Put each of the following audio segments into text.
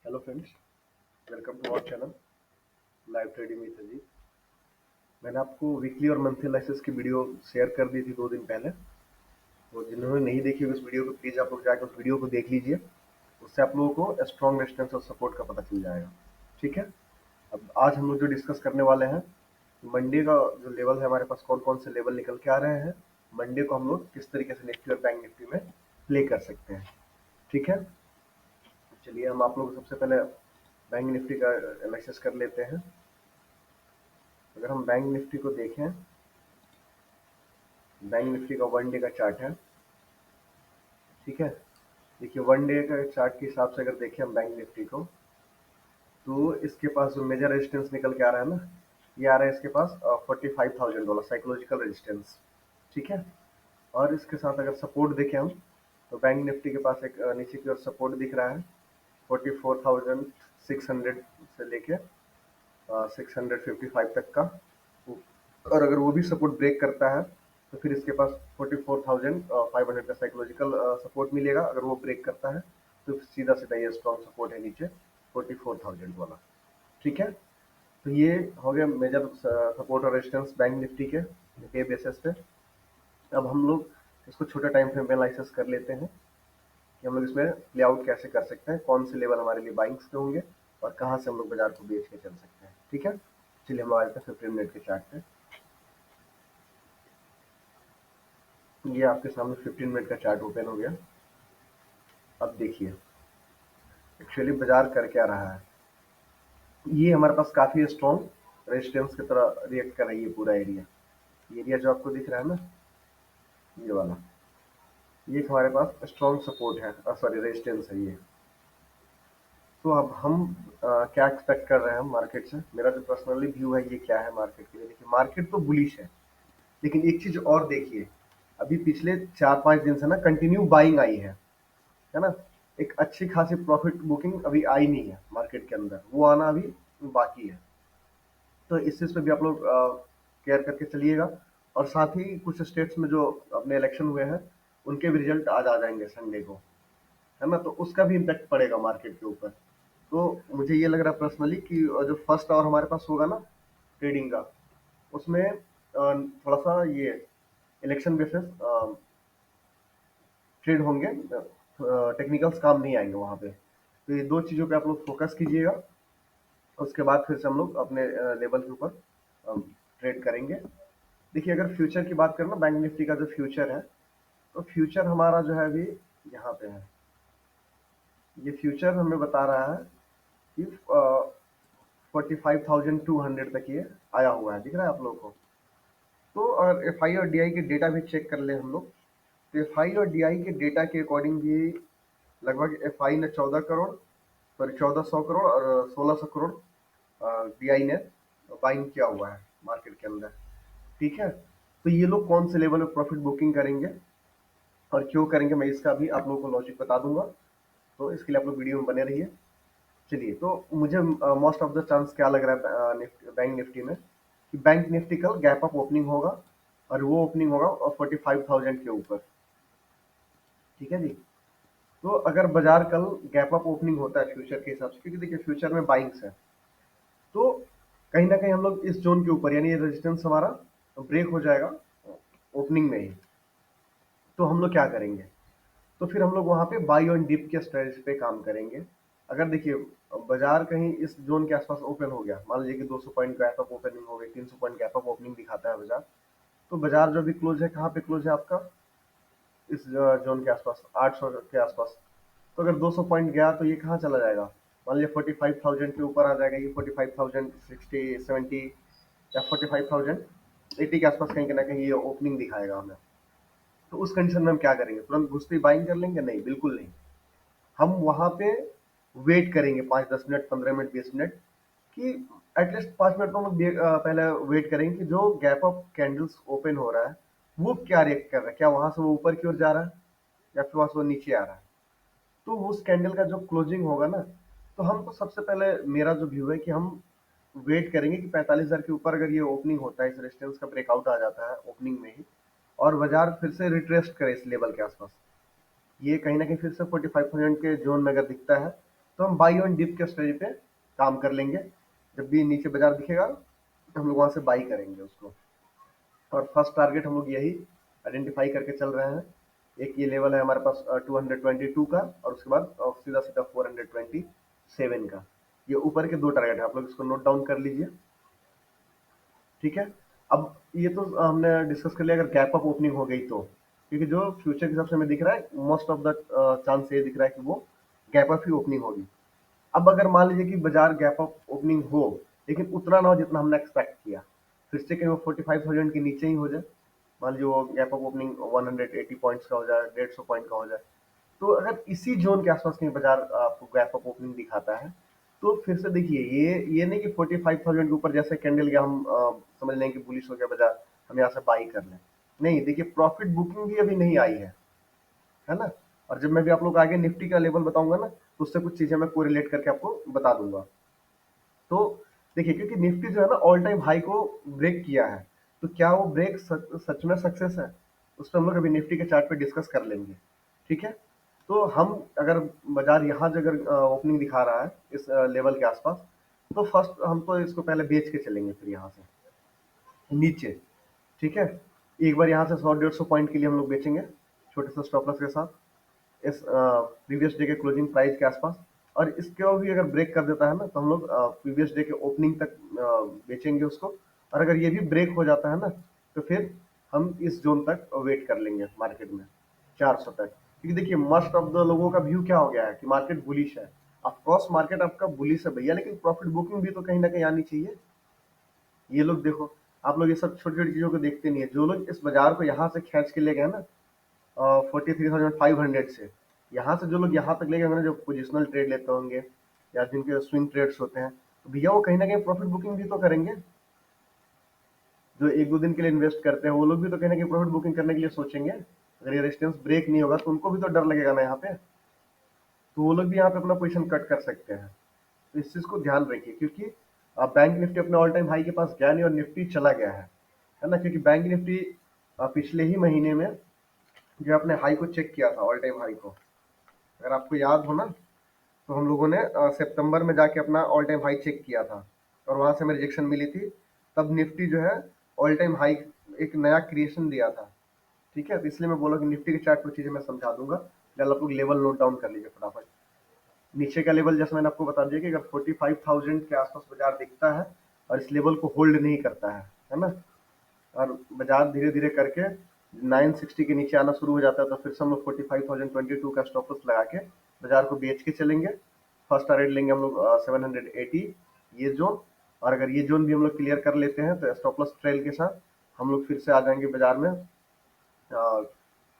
Hello friends, welcome to our channel live trading with Ajit. मैंने आपको weekly और monthly analysis की वीडियो शेयर कर दी थी 2 दिन पहले। तो जिन्होंने नहीं देखी उस वीडियो को प्लीज़ आप लोग जाकर उस वीडियो को देख लीजिए। उससे आप लोगों को स्ट्रॉन्ग रेजिस्टेंस और सपोर्ट का पता चल जाएगा। ठीक है। अब आज हम लोग जो डिस्कस करने वाले हैं, मंडे का जो लेवल है हमारे पास, कौन कौन से लेवल निकल के आ रहे हैं, मंडे को हम लोग किस तरीके से निफ्टी और बैंक निफ्टी में प्ले कर सकते हैं। ठीक है। चलिए हम आप लोग सबसे पहले बैंक निफ्टी का एनालिसिस कर लेते हैं। अगर हम बैंक निफ्टी को देखें, बैंक निफ्टी का 1 डे का चार्ट है। ठीक है। देखिए 1 डे का चार्ट के हिसाब से अगर देखें हम बैंक निफ्टी को, तो इसके पास जो मेजर रेजिस्टेंस निकल के आ रहा है ना, ये आ रहा है इसके पास $45,000 साइकोलॉजिकल रेजिस्टेंस। ठीक है। और इसके साथ अगर सपोर्ट देखें हम, तो बैंक निफ्टी के पास एक नीचे की ओर सपोर्ट दिख रहा है 44,600 से लेके 655 तक का। और अगर वो भी सपोर्ट ब्रेक करता है तो फिर इसके पास 44,500 का साइकोलॉजिकल सपोर्ट मिलेगा। अगर वो ब्रेक करता है तो सीधा सीधा ये स्ट्रॉन्ग सपोर्ट है नीचे 44,000 वाला। ठीक है। तो ये हो गया मेजर सपोर्ट और रेजिस्टेंस बैंक निफ्टी के बेसिस पे। अब हम लोग इसको छोटे टाइम फ्रेम पे एनालिसिस कर लेते हैं कि हम लोग इसमें प्ले आउट कैसे कर सकते हैं, कौन से लेवल हमारे लिए बाइंग्स के होंगे और कहाँ से हम लोग बाजार को बेच के चल सकते हैं। ठीक है। चलिए हम आ जाते हैं 15 मिनट के चार्ट पे। ये आपके सामने 15 मिनट का चार्ट ओपन हो गया। अब देखिए एक्चुअली बाजार कर क्या रहा है। ये हमारे पास काफी स्ट्रॉन्ग रेजिस्टेंस की तरह रिएक्ट कर रही है पूरा एरिया। ये एरिया जो आपको दिख रहा है ना, ये वाला, ये हमारे पास स्ट्रॉन्ग सपोर्ट है, सॉरी रेजिस्टेंस है ये। तो अब हम क्या एक्सपेक्ट कर रहे हैं मार्केट से। मेरा जो पर्सनली व्यू है ये क्या है मार्केट के लिए। देखिए मार्केट तो बुलिश है, लेकिन एक चीज और देखिए, अभी पिछले 4-5 दिन से ना कंटिन्यू बाइंग आई है ना। एक अच्छी खासी प्रॉफिट बुकिंग अभी आई नहीं है मार्केट के अंदर, वो आना अभी बाकी है। तो इस चीज पे भी आप लोग केयर करके चलिएगा। और साथ ही कुछ स्टेट्स में जो अपने इलेक्शन हुए हैं, उनके भी रिजल्ट आज आ जाएंगे संडे को, है ना। तो उसका भी इम्पैक्ट पड़ेगा मार्केट के ऊपर। तो मुझे ये लग रहा है पर्सनली कि जो फर्स्ट आवर हमारे पास होगा ना ट्रेडिंग का, उसमें थोड़ा सा ये इलेक्शन बेसिस ट्रेड होंगे, टेक्निकल्स काम नहीं आएंगे वहां पे। तो ये दो चीजों पे आप लोग फोकस कीजिएगा। उसके बाद फिर से हम लोग अपने लेवल के ऊपर ट्रेड करेंगे। देखिए अगर फ्यूचर की बात करें ना, बैंक निफ्टी का जो फ्यूचर है, तो फ्यूचर हमारा जो है अभी यहाँ पे है। ये फ्यूचर हमें बता रहा है कि 45,200 तक ये आया हुआ है, दिख रहा है आप लोगों को। तो अगर एफ आई और डी आई के डेटा भी चेक कर ले हम लोग, तो एफ आई और डी आई के डेटा के अकॉर्डिंग भी लगभग एफ आई ने 14 करोड़, सॉरी 1400 करोड़ और 1600 करोड़ डी आई ने बाइंग किया हुआ है मार्केट के अंदर। ठीक है। तो ये लोग कौन से लेवल में प्रॉफिट बुकिंग करेंगे और क्यों करेंगे, मैं इसका भी आप लोगों को लॉजिक बता दूंगा। तो इसके लिए आप लोग वीडियो में बने रहिए। चलिए, तो मुझे मोस्ट ऑफ द चांस क्या लग रहा है बैंक निफ्टी में, कि बैंक निफ्टी कल गैप अप ओपनिंग होगा और वो ओपनिंग होगा 45,000 के ऊपर। ठीक है जी। तो अगर बाजार कल गैप अप ओपनिंग होता है फ्यूचर के हिसाब से, क्योंकि देखिए फ्यूचर में बाइंग्स है, तो कहीं ना कहीं हम लोग इस जोन के ऊपर, यानी ये रेजिस्टेंस हमारा ब्रेक हो जाएगा ओपनिंग में ही। तो हम लोग क्या करेंगे, तो फिर हम लोग वहां पे बाई ऑन डिप के स्ट्रेटजी पे काम करेंगे। अगर देखिए बाजार कहीं इस जोन के आसपास ओपन हो गया, मान लीजिए कि 200 पॉइंट गैप अप ओपनिंग हो गई, 300 पॉइंट गैप अप ओपनिंग दिखाता है बाजार, तो बाजार जो भी क्लोज है, कहाँ पे क्लोज है आपका, इस जोन के आसपास 800 के आसपास। तो अगर 200 पॉइंट गया तो ये कहाँ चला जाएगा, मान लीजिए 45,000 के ऊपर आ जाएगा ये, 45,060 70 या 45,080 के आसपास कहीं ना कहीं ये ओपनिंग दिखाएगा हमें। तो उस कंडीशन में हम क्या करेंगे, तुरंत घुसते ही बाइंग कर लेंगे? नहीं, बिल्कुल नहीं। हम वहां पे वेट करेंगे 5-10 मिनट, 15 मिनट, 20 मिनट, कि एटलीस्ट 5 मिनट तो हम लोग पहले वेट करेंगे कि जो गैप अप कैंडल्स ओपन हो रहा है वो क्या रिएक्ट कर रहा है, क्या वहां से वो ऊपर की ओर जा रहा है या फिर वहां से वो नीचे आ रहा है। तो उस कैंडल का जो क्लोजिंग होगा ना, तो हम तो सबसे पहले, मेरा जो व्यू है कि हम वेट करेंगे कि 45,000 के ऊपर अगर ये ओपनिंग होता है, इस रेजिस्टेंस का ब्रेकआउट आ जाता है ओपनिंग में ही, और बाजार फिर से रिट्रेस्ट करे इस लेवल के आसपास, ये कहीं ना कहीं फिर से 45,000 के जोन में अगर दिखता है, तो हम बाई ऑन डिप के स्ट्रेटजी पे काम कर लेंगे। जब भी नीचे बाजार दिखेगा तो हम लोग वहां से बाई करेंगे उसको। और फर्स्ट टारगेट हम लोग यही आइडेंटिफाई करके चल रहे हैं। एक ये लेवल है हमारे पास 222 का, और उसके बाद सीधा सीधा 427 का। ये ऊपर के दो टारगेट है, आप लोग इसको नोट डाउन कर लीजिए। ठीक है। अब ये तो हमने डिस्कस कर लिया अगर गैप अप ओपनिंग हो गई तो, क्योंकि जो फ्यूचर के हिसाब से हमें दिख रहा है मोस्ट ऑफ द चांस ये दिख रहा है कि वो गैप अप ही ओपनिंग होगी। अब अगर मान लीजिए कि बाजार गैप अप ओपनिंग हो, लेकिन उतना ना हो जितना हमने एक्सपेक्ट किया, फिर से कहीं वो 45,000 के नीचे ही हो जाए, मान लीजिए वो गैप अप ओपनिंग 180 पॉइंट्स का हो जाए, 150 पॉइंट का हो जाए, तो अगर इसी जोन के आसपास कहीं बाजार आपको गैप अप ओपनिंग दिखाता है, तो फिर से देखिए ये नहीं कि 45,000 के ऊपर जैसे कैंडल गया हम समझ लें कि बुलिश हो गया बाजार, हम यहाँ से बाई कर लें। नहीं, देखिए प्रॉफिट बुकिंग भी अभी नहीं आई है ना। और जब मैं भी आप लोग को आगे निफ्टी का लेवल बताऊंगा ना, तो उससे कुछ चीजें मैं कोरिलेट करके आपको बता दूंगा। तो देखिए, क्योंकि निफ्टी जो है ना ऑल टाइम हाई को ब्रेक किया है, तो क्या वो ब्रेक सच में सक्सेस है, उस पर हम लोग अभी निफ्टी के चार्ट पे डिस्कस कर लेंगे। ठीक है। तो हम अगर बाजार यहाँ जो अगर ओपनिंग दिखा रहा है इस लेवल के आसपास, तो फर्स्ट हम तो इसको पहले बेच के चलेंगे फिर यहाँ से नीचे। ठीक है। एक बार यहाँ से 100-150 पॉइंट के लिए हम लोग बेचेंगे छोटे से स्टॉप लॉस के साथ इस प्रीवियस डे के क्लोजिंग प्राइस के आसपास। और इसको भी अगर ब्रेक कर देता है ना, तो हम लोग प्रीवियस डे के ओपनिंग तक बेचेंगे उसको। और अगर ये भी ब्रेक हो जाता है ना, तो फिर हम इस जोन तक वेट कर लेंगे मार्केट में, 400 तक। क्योंकि देखिए मोस्ट ऑफ द लोगों का व्यू क्या हो गया है कि मार्केट बुलिश है। ऑफकोर्स मार्केट आपका बुलिश है भैया, लेकिन प्रॉफिट बुकिंग भी तो कहीं ना कहीं आनी चाहिए। ये लोग देखो, आप लोग ये सब छोटी छोटी चीजों को देखते नहीं है। जो लोग इस बाजार को यहाँ से खींच के ले गए ना 43,500 से, यहाँ से जो लोग यहाँ तक लेके होंगे, जो पोजिशनल ट्रेड लेते होंगे या जिनके स्विंग ट्रेड्स होते हैं, तो भैया वो कहीं ना कहीं प्रॉफिट बुकिंग भी तो करेंगे। जो एक दो दिन के लिए इन्वेस्ट करते हैं वो लोग भी तो कहीं ना कहीं प्रॉफिट बुकिंग करने के लिए सोचेंगे। अगर ये रेजिस्टेंस ब्रेक नहीं होगा तो उनको भी तो डर लगेगा ना यहाँ पे, तो वो लोग भी यहाँ पे अपना पोजिशन कट कर सकते हैं। तो इस चीज को ध्यान रखिए, क्योंकि बैंक निफ्टी अपने ऑल टाइम हाई के पास गया नहीं और निफ्टी चला गया है ना। क्योंकि बैंक निफ्टी पिछले ही महीने में जो अपने हाई को चेक किया था, ऑल टाइम हाई को, अगर आपको याद हो ना, तो हम लोगों ने सितंबर में जाके अपना ऑल टाइम हाई चेक किया था और वहां से हमें रिजेक्शन मिली थी। तब निफ्टी जो है ऑल टाइम हाई एक नया क्रिएशन दिया था। ठीक है। तो इसलिए मैं बोला कि निफ्टी के चार्ट पर चीजें मैं समझा दूंगा, फिलहाल आप लोग लेवल नोट डाउन कर लीजिए फटाफट। नीचे का लेवल जैसे मैंने आपको बता दिया कि अगर 45,000 के आसपास बाजार दिखता है और इस लेवल को होल्ड नहीं करता है ना, और बाजार धीरे धीरे करके 960 के नीचे आना शुरू हो जाता है, तो फिर से हम लोग 45,022 का स्टॉप लॉस लगा के बाजार को बेच के चलेंगे। फर्स्ट टारगेट लेंगे हम लोग 780, ये जोन। और अगर ये जोन भी हम लोग क्लियर कर लेते हैं तो स्टॉप लॉस ट्रेल के साथ हम लोग फिर से आ जाएंगे बाजार में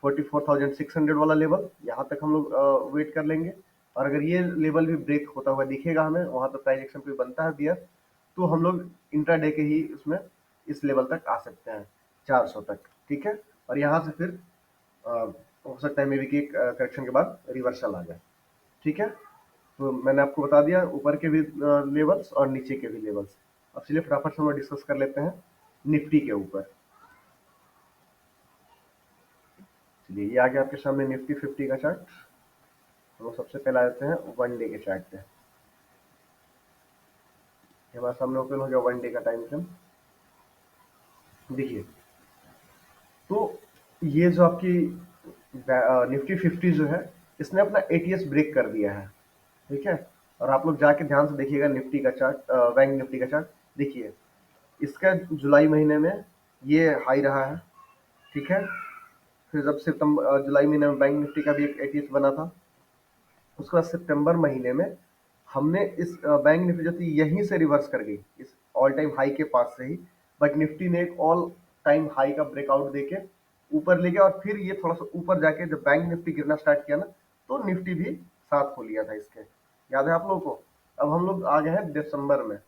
44,600 वाला लेवल, यहाँ तक हम लोग वेट कर लेंगे। और अगर ये लेवल भी ब्रेक होता हुआ दिखेगा हमें, वहां पर प्राइस एक्शन पे बनता है बियर, तो हम लोग इंट्राडे के ही उसमें इस लेवल तक आ सकते हैं, 400 तक। ठीक है। और यहाँ से फिर अ, हो सकता है मे बी कि करेक्शन के बाद रिवर्सल आ जाए। ठीक है। तो मैंने आपको बता दिया ऊपर के भी लेवल्स और नीचे के भी लेवल्स। अब चलिए फटाफट से हम लोग डिस्कस कर लेते हैं निफ्टी के ऊपर। चलिए ये आ गया आपके सामने निफ्टी 50 का चार्ट। हम लोग सबसे पहले आते हैं वन डे के चार्ट पे। ये हमारे सामने ओपन हो गया वन डे का टाइम फ्रेम। देखिए, तो ये जो आपकी निफ्टी 50 जो है, इसने अपना एटीएस ब्रेक कर दिया है। ठीक है। और आप लोग जाके ध्यान से देखिएगा निफ्टी का चार्ट, बैंक निफ्टी का चार्ट। देखिए, इसका जुलाई महीने में ये हाई रहा है। ठीक है। फिर जब सितंबर जुलाई महीने में बैंक निफ्टी का भी एक एटीएस बना था, उसके बाद सितंबर महीने में हमने इस बैंक निफ्टी जो थी यहीं से रिवर्स कर गई इस ऑल टाइम हाई के पास से ही, बट निफ्टी ने एक ऑल टाइम हाई का ब्रेकआउट देके ऊपर ले गया। और फिर ये थोड़ा सा ऊपर जाके जब बैंक निफ्टी गिरना स्टार्ट किया ना, तो निफ्टी भी साथ हो लिया था इसके। याद है आप लोगों को। अब हम लोग आ गए हैं दिसंबर में।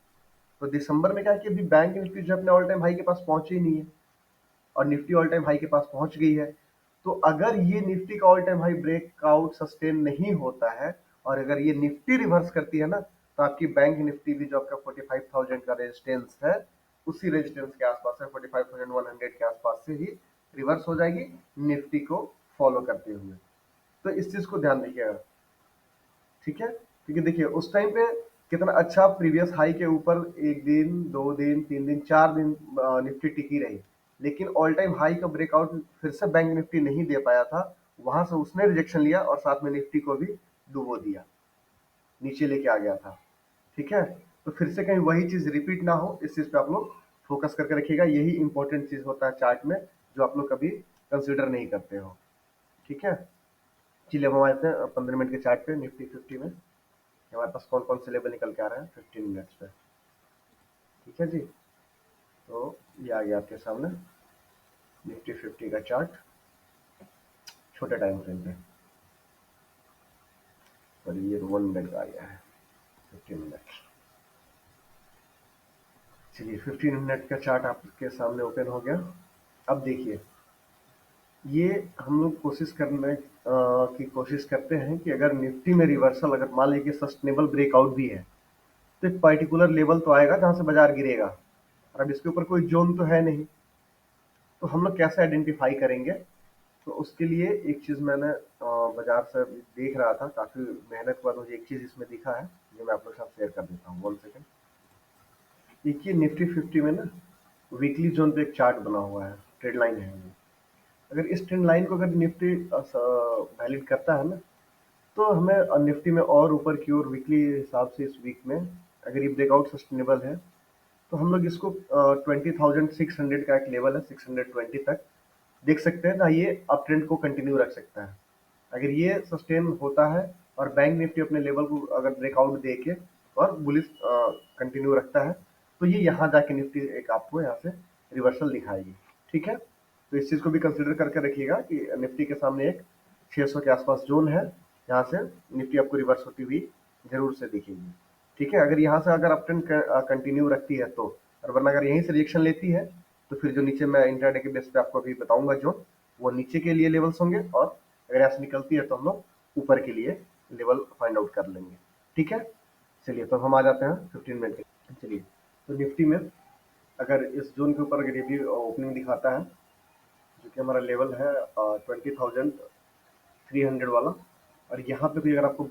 तो दिसंबर में क्या है कि अभी बैंक निफ्टी जो अपने ऑल टाइम हाई के पास पहुंचे ही नहीं है, और निफ्टी ऑल टाइम हाई के पास पहुंच गई है। तो अगर ये निफ्टी का all time high breakout sustain नहीं होता है, और अगर ये निफ्टी रिवर्स करती है ना, तो आपकी बैंक निफ्टी भी जो आपका 45,000 का रेजिस्टेंस है, उसी रेजिस्टेंस के आसपास है, 45,100 के आसपास से ही रिवर्स हो जाएगी निफ्टी को फॉलो करते हुए। तो इस चीज को ध्यान रखिएगा। ठीक है। क्योंकि देखिए उस टाइम पे कितना अच्छा प्रीवियस हाई के ऊपर 1 दिन, 2 दिन, 3 दिन, 4 दिन निफ्टी टिकी रही। लेकिन ऑल टाइम हाई का ब्रेकआउट फिर से बैंक निफ्टी नहीं दे पाया था। वहां से उसने रिजेक्शन लिया और साथ में निफ्टी को भी डुबो दिया, नीचे लेके आ गया था। ठीक है, तो फिर से कहीं वही चीज रिपीट ना हो, इस चीज पे आप लोग फोकस करके रखिएगा। यही इंपॉर्टेंट चीज होता है चार्ट में, जो आप लोग कभी कंसिडर नहीं करते हो। ठीक है, चलिए अब हम आते हैं 15 मिनट के चार्ट पे निफ्टी 50 में। हमारे पास कौन कौन से लेवल निकल के आ रहे हैं 15 मिनट्स पे। ठीक है जी, तो ये आ गया आपके सामने निफ्टी 50 का चार्ट छोटे टाइम फ्रेम पे, और ये 1 मिनट का आ गया है 15 मिनट। चलिए 15 मिनट का चार्ट आपके सामने ओपन हो गया। अब देखिए, ये हम लोग कोशिश करने की कोशिश करते हैं कि अगर निफ्टी में रिवर्सल अगर मान लीजिए सस्टेनेबल ब्रेकआउट भी है, तो एक पर्टिकुलर लेवल तो आएगा जहां से बाजार गिरेगा, और अब इसके ऊपर कोई जोन तो है नहीं। तो हम लोग कैसे आइडेंटिफाई करेंगे? तो उसके लिए एक चीज़ मैंने बाजार से देख रहा था, काफ़ी मेहनत के बाद मुझे एक चीज़ इसमें दिखा है, जो मैं आप लोग के साथ शेयर कर देता हूँ। 1 सेकेंड। देखिए निफ्टी 50 में ना वीकली जोन पे एक चार्ट बना हुआ है, ट्रेड लाइन है ये। अगर इस ट्रेंड लाइन को अगर निफ्टी वैलिड करता है ना, तो हमें निफ्टी में और ऊपर की ओर वीकली हिसाब से इस वीक में अगर ये ब्रेकआउट सस्टेनेबल है, तो हम लोग इसको 20,600 का एक लेवल है 620 तक देख सकते हैं ना, ये अप ट्रेंड को कंटिन्यू रख सकता है। अगर ये सस्टेन होता है और बैंक निफ्टी अपने लेवल को अगर ब्रेकआउट दे के और बुलिश कंटिन्यू रखता है, तो ये यहाँ जाके निफ्टी एक आपको यहाँ से रिवर्सल दिखाएगी। ठीक है, तो इस चीज़ को भी कंसिडर करके रखिएगा कि निफ्टी के सामने एक 600 के आसपास जोन है, यहाँ से निफ्टी आपको रिवर्स होती हुई जरूर से दिखेगी। ठीक है, अगर यहाँ से अगर अप ट्रेंड कंटिन्यू रखती है तो, और वरना अगर यहीं से रिएक्शन लेती है, तो फिर जो नीचे मैं इंट्राडे के बेस पे आपको अभी बताऊंगा जोन, वो नीचे के लिए लेवल्स होंगे, और अगर ऐसे निकलती है तो हम लोग ऊपर के लिए लेवल फाइंड आउट कर लेंगे। ठीक है, चलिए तो हम आ जाते हैं 15 मिनट के। चलिए, तो निफ्टी में अगर इस जोन के ऊपर अगर ये भी ओपनिंग दिखाता है, जो कि हमारा लेवल है 20,300 वाला, और यहाँ पे भी अगर आपको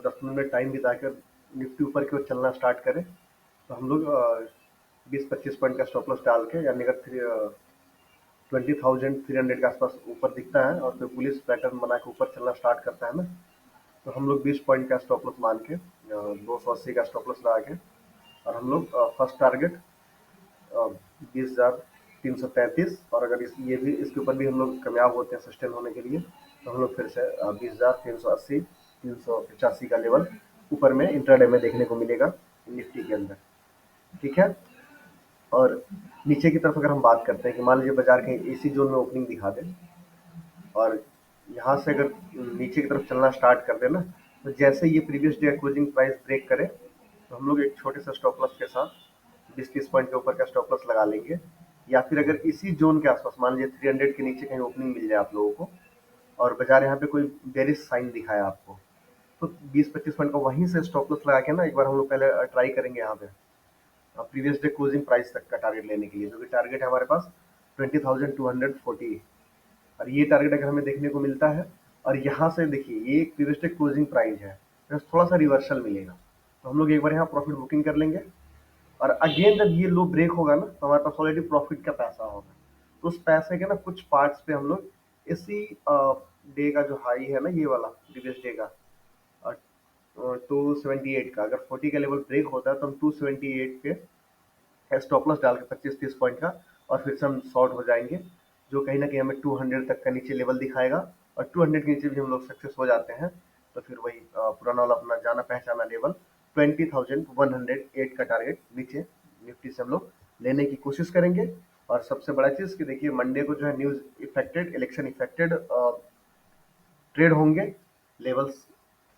10 मिनट टाइम बिताकर निफ्टी ऊपर की ओर चलना स्टार्ट करे, तो हम लोग 20-25 पॉइंट का स्टॉप लॉस डाल के, यानी अगर 20,300 के आसपास ऊपर दिखता है और फिर पुलिस पैटर्न बना के ऊपर चलना स्टार्ट करता है ना, तो हम लोग 20 पॉइंट का स्टॉप लॉस मान के 280 का स्टॉप लॉस लगा के, और हम लोग फर्स्ट टारगेट 20,333, और अगर ये भी इसके ऊपर भी हम लोग कामयाब होते हैं सस्टेन होने के लिए, तो हम लोग फिर से 20,380, 385 का लेवल ऊपर में इंट्राडे में देखने को मिलेगा निफ्टी के अंदर। ठीक है, और नीचे की तरफ अगर हम बात करते हैं कि मान लीजिए बाजार कहीं इसी जोन में ओपनिंग दिखा दे, और यहाँ से अगर नीचे की तरफ चलना स्टार्ट कर दे ना, तो जैसे ये previous day closing price break करे, तो हम लोग एक छोटे से स्टॉप लॉस के साथ 20-30 पॉइंट के ऊपर का स्टॉप लॉस लगा लेंगे। या फिर अगर इसी जोन के आसपास मान लीजिए 300 के नीचे कहीं ओपनिंग मिल जाए आप लोगों को, और बाजार यहाँ पे कोई बेरिश साइन दिखाया आपको, तो 20-25 पॉइंट का वहीं से स्टॉप लॉस लगा के ना एक बार हम लोग पहले ट्राई करेंगे यहाँ पे प्रीवियस डे क्लोजिंग प्राइस तक का टारगेट लेने के लिए, जो कि टारगेट है हमारे पास 20,240। और ये टारगेट अगर हमें देखने को मिलता है, और यहाँ से देखिए ये एक प्रीवियस डे क्लोजिंग प्राइस है, तो थोड़ा सा रिवर्सल मिलेगा, तो हम लोग एक बार यहाँ प्रॉफिट बुकिंग कर लेंगे। और अगेन जब ये लो ब्रेक होगा ना, तो हमारे पास ऑलरेडी प्रॉफिट का पैसा होगा, तो उस पैसे के ना कुछ पार्ट्स पे हम लोग इसी डे का जो हाई है ना, ये वाला प्रीवियस डे का 278 का, अगर 40 का लेवल ब्रेक होता है तो हम 278 पे स्टॉप लॉस डाल के 25-30 पॉइंट का, और फिर से हम शॉर्ट हो जाएंगे, जो कहीं ना कहीं हमें 200 तक का नीचे लेवल दिखाएगा। और 200 के नीचे भी हम लोग सक्सेस हो जाते हैं, तो फिर वही पुराना वाला अपना जाना पहचाना लेवल 20,108 का टारगेट नीचे निफ्टी से हम लोग लेने की कोशिश करेंगे। और सबसे बड़ा चीज़ कि देखिए मंडे को जो है news affected, election affected trade होंगे, लेवल्स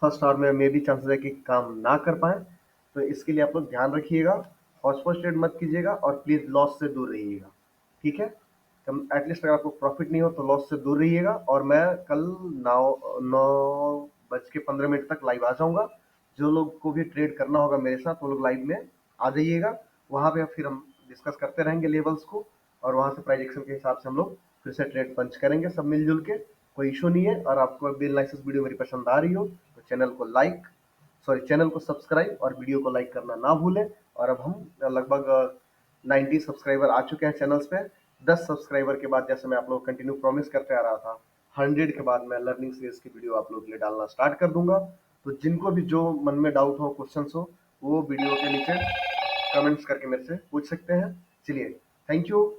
फर्स्ट आवर में मे भी चांसेस है कि काम ना कर पाए, तो इसके लिए आप लोग ध्यान रखिएगा, हौच-पौच ट्रेड मत कीजिएगा, और प्लीज़ लॉस से दूर रहिएगा। ठीक है, कम एटलीस्ट अगर आपको प्रॉफिट नहीं हो तो लॉस से दूर रहिएगा। और मैं कल 9:15 तक लाइव आ जाऊंगा, जो लोग को भी ट्रेड करना होगा मेरे साथ वो लोग लाइव में आ जाइएगा, वहाँ पे फिर हम डिस्कस करते रहेंगे लेवल्स को, और वहाँ से प्राइस एक्शन के हिसाब से हम लोग फिर से ट्रेड पंच करेंगे सब मिलजुल के, कोई इशू नहीं है। और आपको अगर भी एनालिसिस वीडियो मेरी पसंद आ रही हो, तो चैनल को लाइक, सॉरी चैनल को सब्सक्राइब और वीडियो को लाइक करना ना भूलें। और अब हम लगभग 90 सब्सक्राइबर आ चुके हैं चैनल्स पे। 10 सब्सक्राइबर के बाद, जैसे मैं आप लोग कंटिन्यू प्रॉमिस करते आ रहा था, 100 के बाद मैं लर्निंग सीरीज की वीडियो आप लोग के लिए डालना स्टार्ट कर दूंगा। तो जिनको भी जो मन में डाउट हो, क्वेश्चंस हो, वो वीडियो के नीचे कमेंट्स करके मेरे से पूछ सकते हैं। चलिए, थैंक यू।